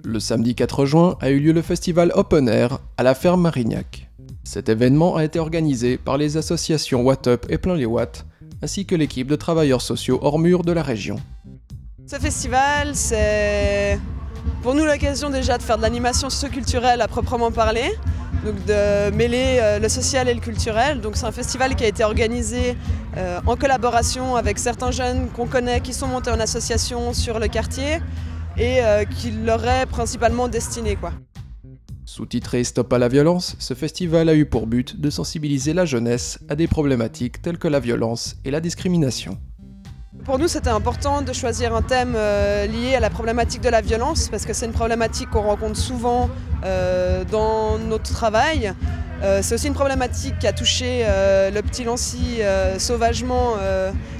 Le samedi 4 juin a eu lieu le festival Open Air à la ferme Marignac. Cet événement a été organisé par les associations Watt Up et Plein les Watts, ainsi que l'équipe de travailleurs sociaux hors murs de la région. Ce festival, c'est pour nous l'occasion déjà de faire de l'animation socioculturelle à proprement parler, donc de mêler le social et le culturel. Donc c'est un festival qui a été organisé en collaboration avec certains jeunes qu'on connaît qui sont montés en association sur le quartier et qui leur est principalement destiné, quoi. Sous-titré Stop à la violence, ce festival a eu pour but de sensibiliser la jeunesse à des problématiques telles que la violence et la discrimination. Pour nous, c'était important de choisir un thème lié à la problématique de la violence, parce que c'est une problématique qu'on rencontre souvent dans notre travail. C'est aussi une problématique qui a touché le petit Lancy sauvagement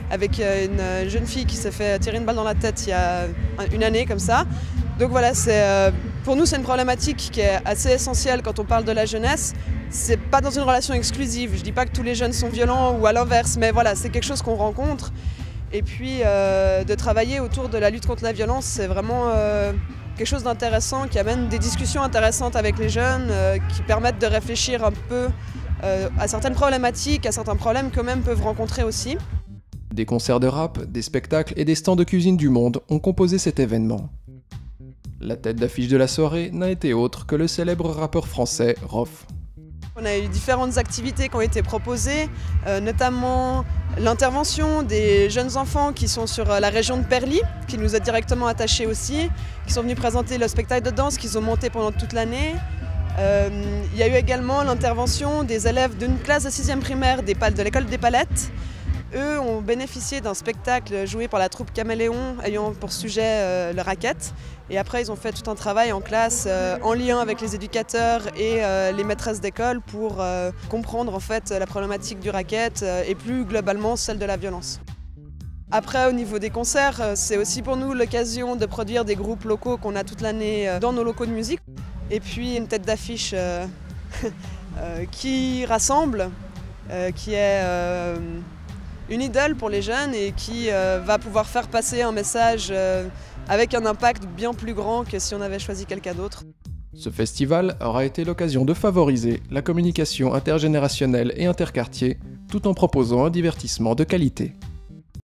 avec une jeune fille qui s'est fait tirer une balle dans la tête il y a une année comme ça. Donc voilà, pour nous c'est une problématique qui est assez essentielle quand on parle de la jeunesse. C'est pas dans une relation exclusive, je dis pas que tous les jeunes sont violents ou à l'inverse, mais voilà, c'est quelque chose qu'on rencontre. Et puis de travailler autour de la lutte contre la violence, c'est vraiment quelque chose d'intéressant qui amène des discussions intéressantes avec les jeunes, qui permettent de réfléchir un peu à certaines problématiques, à certains problèmes qu'eux-mêmes peuvent rencontrer aussi. Des concerts de rap, des spectacles et des stands de cuisine du monde ont composé cet événement. La tête d'affiche de la soirée n'a été autre que le célèbre rappeur français Rof. On a eu différentes activités qui ont été proposées, notamment l'intervention des jeunes enfants qui sont sur la région de Perly, qui nous a directement attachés aussi, qui sont venus présenter le spectacle de danse qu'ils ont monté pendant toute l'année. Il y a eu également l'intervention des élèves d'une classe de 6e primaire de l'école des Palettes. Eux ont bénéficié d'un spectacle joué par la troupe Caméléon ayant pour sujet le racket. Et après, ils ont fait tout un travail en classe en lien avec les éducateurs et les maîtresses d'école pour comprendre en fait la problématique du racket et plus globalement celle de la violence. Après, au niveau des concerts, c'est aussi pour nous l'occasion de produire des groupes locaux qu'on a toute l'année dans nos locaux de musique. Et puis une tête d'affiche qui rassemble, qui est une idole pour les jeunes et qui va pouvoir faire passer un message avec un impact bien plus grand que si on avait choisi quelqu'un d'autre. Ce festival aura été l'occasion de favoriser la communication intergénérationnelle et interquartier, tout en proposant un divertissement de qualité.